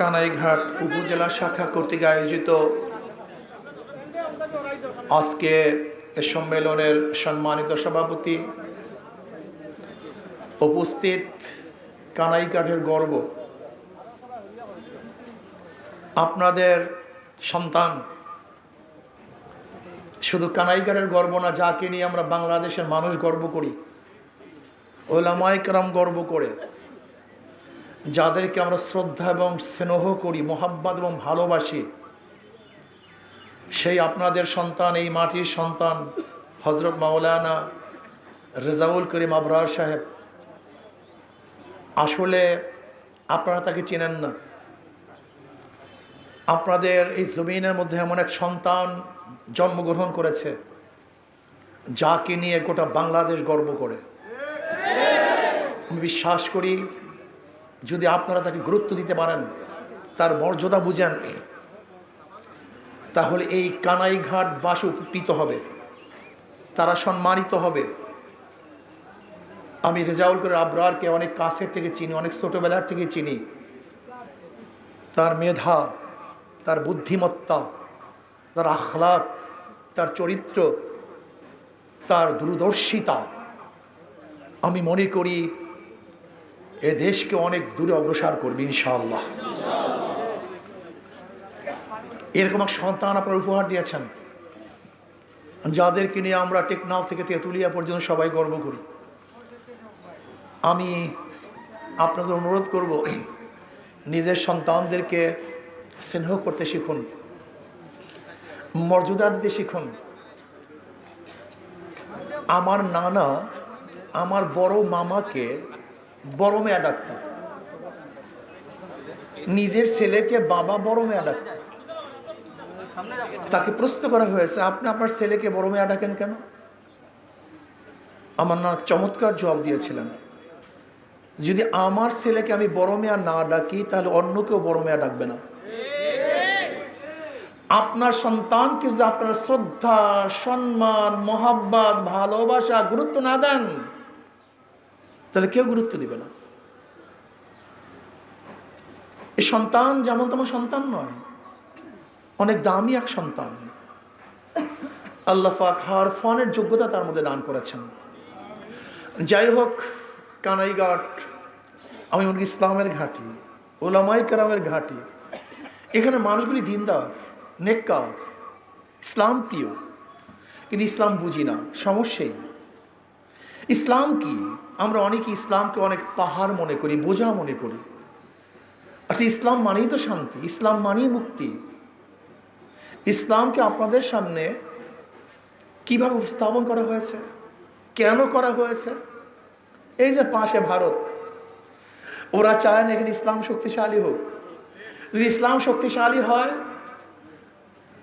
কানাইঘাট উপজেলা শাখা কর্তৃক আয়োজিত আজকে সম্মেলনের সম্মানিত সভাপতি, উপস্থিত কানাইঘাটের গর্ব, আপনাদের সন্তান শুধু কানাইঘাটের গর্ব না, যাকে নিয়ে আমরা বাংলাদেশের মানুষ গর্ব করি, ওলামায়ে কেরাম গর্ব করে, যাদেরকে আমরা শ্রদ্ধা এবং স্নেহ করি, মোহাব্বত এবং ভালোবাসি, সেই আপনাদের সন্তান, এই মাটির সন্তান হযরত মাওলানা রেজাউল করিম আবরার সাহেব। আসলে আপনারা তাকে চেনেন না। আপনাদের এই জমিনের মধ্যে এমন এক সন্তান জন্মগ্রহণ করেছে, যাকে নিয়ে গোটা বাংলাদেশ গর্ব করে। আমি বিশ্বাস করি, যদি আপনারা তাকে গুরুত্ব দিতে পারেন, তার মর্যাদা বুঝেন, তাহলে এই কানাইঘাটবাসী উপকৃত হবে, তারা সম্মানিত হবে। আমি রেজাউল করিম আবরারকে অনেক কাছের থেকে চিনি, অনেক ছোটবেলার থেকে চিনি। তার মেধা, তার বুদ্ধিমত্তা, তার আখলাক, তার চরিত্র, তার দূরদর্শিতা, আমি মনে করি এ দেশকে অনেক দূরে অগ্রসর করবে ইনশাআল্লাহ। এরকম এক সন্তান আপনারা উপহার দিয়েছেন, যাদেরকে নিয়ে আমরা টেকনাফ থেকে তেঁতুলিয়া পর্যন্ত সবাই গর্ব করি। আমি আপনাদের অনুরোধ করব, নিজের সন্তানদেরকে স্নেহ করতে শিখুন, মর্যাদা দিতে শিখুন। আমার নানা আমার বড় মামাকে বড় মেয়া ডাকতেন, নিজের ছেলেকে বাবা বড় মেয়া ডাকতেন। তাকে প্রশ্ন করা হয়েছে, আপনি আপনার ছেলেকে বড় মেয়া ডাকেন কেন? আমার নানা চমৎকার জবাব দিয়েছিলেন, যদি আমার ছেলেকে আমি বড় মেয়া না ডাকি, তাহলে অন্য কেউ বড় মেয়া ডাকবে না। আপনার সন্তানকে যদি আপনার শ্রদ্ধা, সম্মান, মোহাব্বত, ভালোবাসা, গুরুত্ব না দেন, তাহলে কেউ গুরুত্ব দিবে না। এই সন্তান যেমন তেমন সন্তান নয়, অনেক দামি এক সন্তান। আল্লাহ পাক হার ফানের যোগ্যতা তার মধ্যে দান করেছেন। যাই হোক, কানাইঘাট আমি ইসলামের ঘাঁটি, ওলামায়ে কেরামের ঘাঁটি। এখানে মানুষগুলি দিনদার, নেককার, ইসলাম প্রিয়, কিন্তু ইসলাম বুঝি না। সমস্যাই ইসলাম কি? আমরা অনেকে ইসলামকে অনেক পাহাড় মনে করি, বোঝা মনে করি। আচ্ছা, ইসলাম মানেই তো শান্তি, ইসলাম মানেই মুক্তি। ইসলামকে আপনাদের সামনে কিভাবে উপস্থাপন করা হয়েছে, কেন করা হয়েছে? এই যে পাশে ভারত, ওরা চায় না এখানে ইসলাম শক্তিশালী হোক। যদি ইসলাম শক্তিশালী হয়,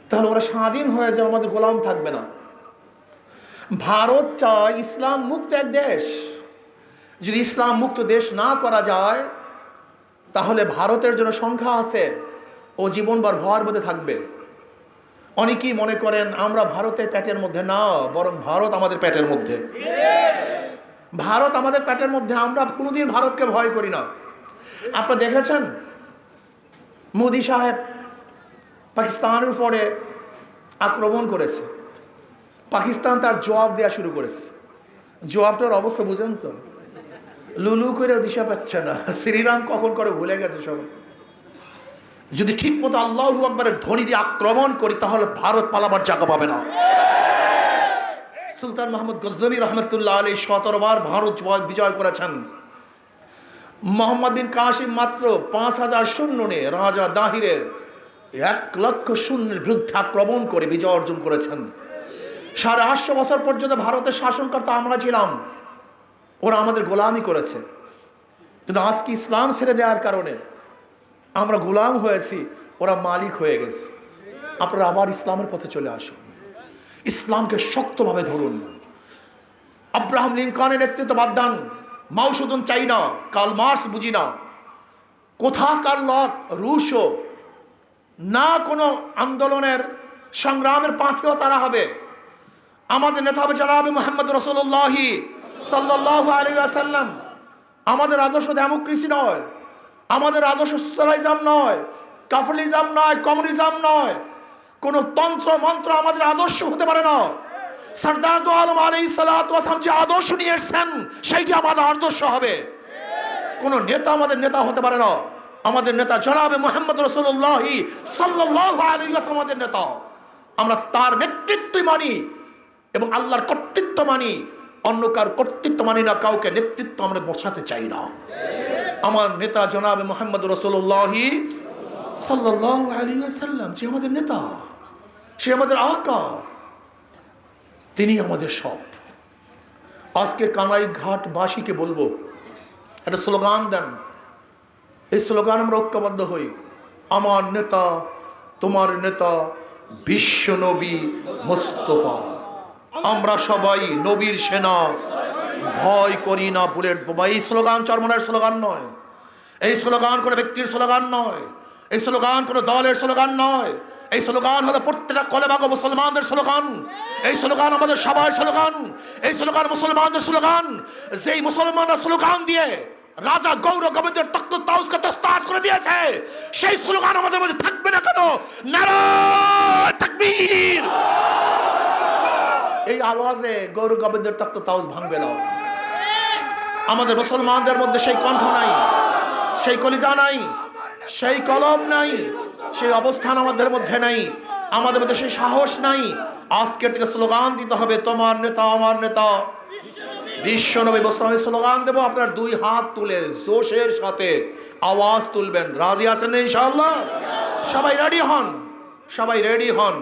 তাহলে ওরা স্বাধীন হয়ে যাবে, আমাদের গোলাম থাকবে না। ভারত চায় ইসলাম মুক্ত এক দেশ। যদি ইসলাম মুক্ত দেশ না করা যায়, তাহলে ভারতের জন্য সংখ্যা আছে, ও জীবনভর ভয়ের মধ্যে থাকবে। অনেকেই মনে করেন আমরা ভারতের পেটের মধ্যে না, বরং ভারত আমাদের পেটের মধ্যে। ভারত আমাদের পেটের মধ্যে, আমরা কোনোদিন ভারতকে ভয় করি না। আপনারা দেখেছেন মোদি সাহেব পাকিস্তানের উপরে আক্রমণ করেছে, পাকিস্তান তার জবাব দেওয়া শুরু করেছে। জবাবটার অবস্থা বুঝেন তো? লুলু করে দিশা পাচ্ছে না, শ্রীরাম কখন করে ভুলে গেছে সবাই। যদি ঠিক মতো আল্লাহু আকবারের ধ্বনি দিয়ে আক্রমণ করি, তাহলে ভারত পালাবার জায়গা পাবে না। সুলতান মাহমুদ গজনবী রহমতুল্লাহ আলাইহি 17 বার ভারত বিজয় করেছেন। মোহাম্মদ বিন কাসিম মাত্র 5000 সৈন্য নিয়ে রাজা দাহিরের 1,00,000 সৈন্যের বিরুদ্ধে আক্রমণ করে বিজয় অর্জন করেছেন। 850 বছর পর্যন্ত ভারতের শাসনকর্তা আমরা ছিলাম, ওরা আমাদের গোলামি করেছে। কিন্তু আজকে ইসলাম ছেড়ে দেওয়ার কারণে আমরা গোলাম হয়েছি, ওরা মালিক হয়ে গেছে। আপনারা আবার ইসলামের পথে চলে আসুন, ইসলামকে শক্তভাবে ধরুন। আব্রাহাম লিঙ্কনের নেতৃত্ব বাদ দেন, মাও সেতুং চাই না, কার্ল মার্কস বুঝি না, কোথাকার লোক রুশও না, কোনো আন্দোলনের সংগ্রামের পাথেও তারা হবে। আমাদের নেতা হবে জনাবে মুহাম্মদ রাসূলুল্লাহ সাল্লাল্লাহু আলাইহি ওয়াসাল্লাম। আমাদের আদর্শ ডেমোক্রেসি নয়, আমাদের আদর্শ সোশ্যালিজম নয়, ক্যাপিটালিজম নয়, কমিউনিজম নয়, কোন তন্ত্র মন্ত্র আমাদের আদর্শ হতে পারে না। সরদার দো আলম আলাইহিস সালাতু ওয়াস সালাম যে আদর্শ নিয়ে এসেছেন সেইটি আমাদের আদর্শ হবে। কোন নেতা আমাদের নেতা হতে পারে না। আমাদের নেতা জনাবে মুহাম্মদ রাসূলুল্লাহ সাল্লাল্লাহু আলাইহি ওয়াসাল্লাম আমাদের নেতা। আমরা তার নেতৃত্বই মানি এবং আল্লাহর কর্তৃত্ব মানি, অন্য কার কর্তৃত্ব মানি না, কাউকে নেতৃত্ব আমরা বসাতে চাই না। আমার নেতা জনাবে মুহাম্মদ রাসূলুল্লাহ সাল্লাল্লাহু আলাইহি ওয়াসাল্লাম যে আমাদের নেতা, সে আমাদের আকা, তিনি আমাদের সব। আজকে কানাই ঘাট বাসীকে বলবো, একটা স্লোগান দেন, এই স্লোগান আমরা ঐক্যবদ্ধ হই। আমার নেতা, তোমার নেতা, বিশ্ব নবী মুস্তাফা। আমরা সবাই নবীর সেনা, ভয় করি না বুলেট বোমা। এই স্লোগান চরমনের স্লোগান নয়, এই স্লোগান কোনো ব্যক্তির স্লোগান নয়, এই স্লোগান কোনো দলের স্লোগান নয়, এই স্লোগান হলো প্রত্যেকটা কলেমাগো মুসলমানদের স্লোগান। এই স্লোগান আমাদের সবার স্লোগান, এই স্লোগান মুসলমানদের স্লোগান। যেই মুসলমানরা স্লোগান দিয়ে রাজা গৌর গোবিন্দের তখ্ত তাউসকে তস্তার করে দিয়েছে, সেই স্লোগান আমাদের মধ্যে থাকবে না কেন? নারায়ে তাকবীর। এই আওয়াজে গৌর গোবিন্দের তখ্ত তাউস ভাঙবে না। আমাদের মুসলমানদের মধ্যে সেই কণ্ঠ নাই, সেই কলিজা নাই, সেই কলম নাই, সেই অবস্থান আমাদের মধ্যে নাই, আমাদের মধ্যে সেই সাহস নাই। আজকের থেকে স্লোগান দিতে হবে, তোমার নেতা আমার নেতা বিশ্ব নবী মুস্তাফা। স্লোগান দেবো, আপনার দুই হাত তুলে জোশের সাথে আওয়াজ তুলবেন। রাজি আছেন ইনশাআল্লাহ? সবাই রেডি হন, সবাই রেডি হন।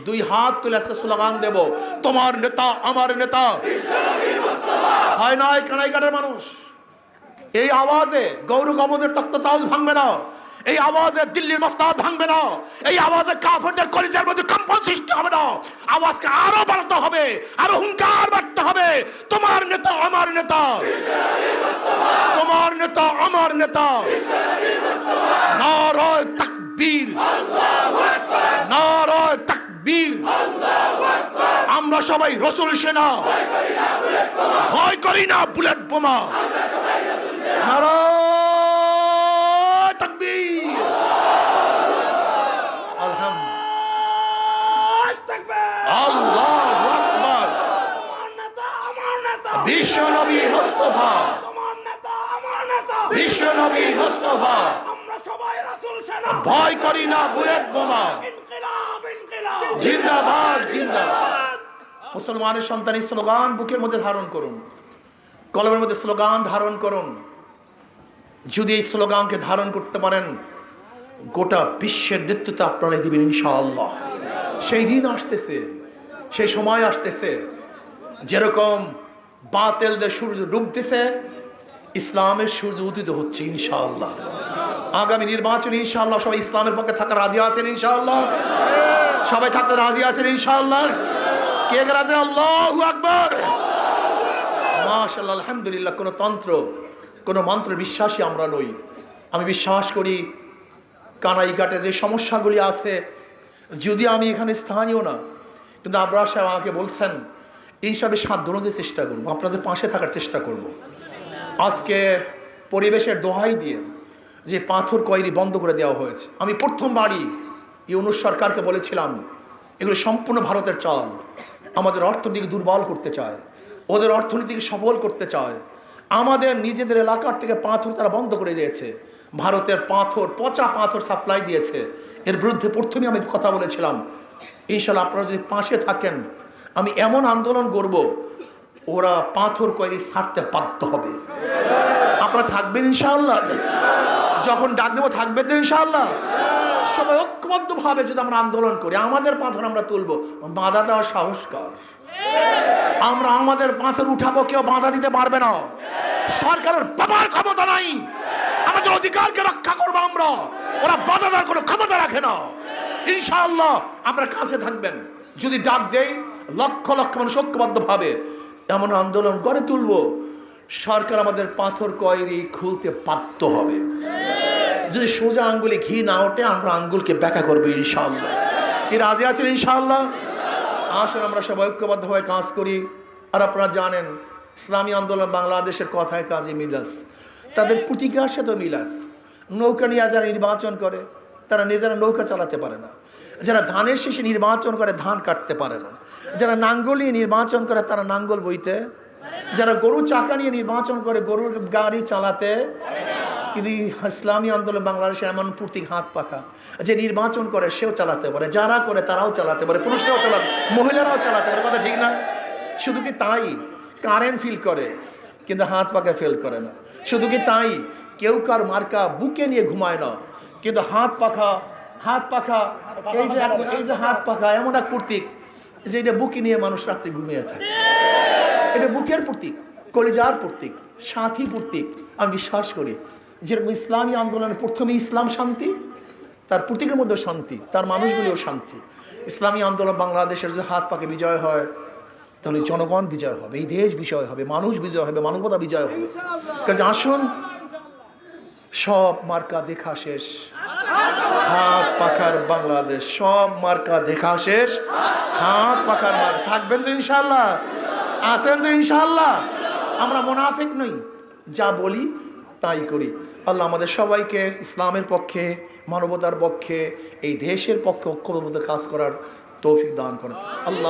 দুই হাত তুলে আজকে স্লোগান দেব, তোমার নেতা আমার নেতা। হয় নয় কানাইঘাটের মানুষ, এই আওয়াজে গৌর গোবিন্দের তখ্ত তাউস ভাঙবে না, এই আওয়াজে দিল্লির মসনদ ভাঙবে না, এই আওয়াজে কাফেরদের কলিজার মধ্যে কম্পন সৃষ্টি হবে না। আওয়াজকে আরো বাড়াতে হবে, আরো হুঙ্কার বাড়তে হবে। তোমার নেতা আমার নেতা, তোমার নেতা আমার নেতা। নারায়ে তাকবীর, নারায়ে তাকবীর। আমরা সবাই রাসূল সেনা, ভয় করি না বুলেট বোমা। নারায়ে তাকবীর। আল্লাহু আকবার। বিশ্ব নবী মুস্তাফা, বিশ্ব নবী মুস্তাফা। ভয় করি না বুলেট বোমা। জিন্দাবাদ জিন্দাবাদ। মুসলমানের সন্তান এই স্লোগান বুকের মধ্যে ধারণ করুন, কলমের মধ্যে স্লোগান ধারণ করুন। যদি এই স্লোগানকে ধারণ করতে পারেন, গোটা বিশ্বের নেতৃত্ব আপনারা দিবেন ইনশাআল্লাহ। সেই দিন আসতেছে, সেই সময় আসতেছে, যেরকম বাতিলদের সূর্য ডুবতেছে, ইসলামের সূর্য উদিত হচ্ছে ইনশাআল্লাহ। আগামী নির্বাচন ইনশাআল্লাহ সবাই ইসলামের পক্ষে থাকা রাজি আছেন ইনশাআল্লাহ? সবাই থাকতে রাজি আছেন ইনশাআল্লাহ? কে রাজি? আল্লাহু আকবার। মাশাআল্লাহ, আলহামদুলিল্লাহ। কোন তন্ত্র, কোন মন্ত্র বিশ্বাসী আমরা নই। আমি বিশ্বাস করি কানাইঘাটে যে সমস্যাগুলি আছে, যদি আমি এখানে স্থানীয় না, কিন্তু আবরার সাহেব আমাকে বলছেন এই হিসাবে সাধ্য অনুযায়ী চেষ্টা করবো, আপনাদের পাশে থাকার চেষ্টা করব। আজকে পরিবেশের দোহাই দিয়ে যে পাথর কয়েরি বন্ধ করে দেওয়া হয়েছে, আমি প্রথমবারই ইউনূস সরকারকে বলেছিলাম এগুলো সম্পূর্ণ ভারতের চাল। আমাদের অর্থনীতিকে দুর্বল করতে চায়, ওদের অর্থনীতিকে সফল করতে চায়। আমাদের নিজেদের এলাকার থেকে পাথর তারা বন্ধ করে দিয়েছে, ভারতের পাথর, পচা পাথর সাপ্লাই দিয়েছে। এর বিরুদ্ধে প্রথমে আমি কথা বলেছিলাম, ইনশাআল্লাহ আপনারা যদি পাশে থাকেন আমি এমন আন্দোলন করব, ওরা পাথর কয়েরি ছাড়তে বাধ্য হবে। আপনারা থাকবেন ইনশাআল্লাহ? যখন ডাক দেবো থাকবেন তো ইনশাআল্লাহ? সবাই ঐক্যবদ্ধ ভাবে যদি আমরা আন্দোলন করি, আমাদের পাথর আমরা তুলবো, বাধা দেওয়ার সাহস কার? আমরা আমাদের পাথর উঠাবো, কেউ বাধা দিতে পারবে না। সরকারের বাবার ক্ষমতা নাই, আমাদের অধিকারকে রক্ষা করবো আমরা, ওরা বাধা দেওয়ার কোনো ক্ষমতা রাখে না। ইনশাআল্লাহ আপনারা কাছে থাকবেন, যদি ডাক দেই লক্ষ লক্ষ মানুষ ঐক্যবদ্ধ ভাবে এমন আন্দোলন করে তুলবো, সরকার আমাদের পাথর কয়েরি খুলতে বাধ্য হবে। যদি সোজা আঙ্গুলে ঘি না ওঠে, আমরা আঙ্গুলকে ব্যাখ্যা করবো ইনশাআল্লাহ। কি রাজি আছেন ইনশাআল্লাহ? আসুন আমরা সবাই ঐক্যবদ্ধ হয়ে কাজ করি। আর আপনারা জানেন ইসলামী আন্দোলন বাংলাদেশের কথায় কাজে মিল আছে, তাদের প্রতিজ্ঞার সাথেও মিল আছে। নৌকা নিয়ে যারা নির্বাচন করে তারা নিজেরা নৌকা চালাতে পারে না, যারা ধানের শীষে নির্বাচন করে ধান কাটতে পারে না, যারা নাঙ্গল নিয়ে নির্বাচন করে তারা নাঙ্গল বইতে, যারা গরু চাকা নিয়ে নির্বাচন করে গরুর গাড়ি চালাতে। কিন্তু ইসলামী আন্দোলন বাংলাদেশে এমন প্রতীক হাত পাখা, যে নির্বাচন করে সেও চালাতে পারে, যারা করে তারাও চালাতে পারে, পুরুষরাও চালাতে, মহিলারাও চালাতে পারে, কথা ঠিক না? শুধু কি তাই, কারেন্ট ফিল করে কিন্তু হাত পাখা ফেল করে না। শুধু কি তাই, কেউ কার মার্কা বুকে নিয়ে ঘুমায় না, কিন্তু হাত পাখা এই যে হাত পাখা এমন এক প্রতীক যে এটা বুকে নিয়ে মানুষ রাত্রে ঘুমিয়ে থাকে। এটা বুকের প্রতীক, কলিজার প্রতীক, সাথী প্রতীক। আমি বিশ্বাস করি যেরকম ইসলামী আন্দোলনের প্রথমে ইসলাম শান্তি, তার প্রতীকের মধ্যে শান্তি, তার মানুষগুলিও শান্তি। ইসলামী আন্দোলন বাংলাদেশের যে হাত পাকে বিজয় হয়, তাহলে জনগণ বিজয় হবে, এই দেশ বিজয় হবে, মানুষ বিজয় হবে, মানবতা বিজয় হবে। কাজে আসুন, সব মার্কা দেখা শেষ, হাত পাখার বাংলাদেশ। সব মার্কা দেখা শেষ, হাত পাখার মার্কা। থাকবেন তো ইনশাআল্লাহ? আছেন তো ইনশাআল্লাহ? আমরা মুনাফিক নই, যা বলি তাই করি। আল্লাহ আমাদের সবাইকে ইসলামের পক্ষে, মানবতার পক্ষে, এই দেশের পক্ষে ঐক্যবদ্ধ কাজ করার তৌফিক দান করেন। আল্লাহ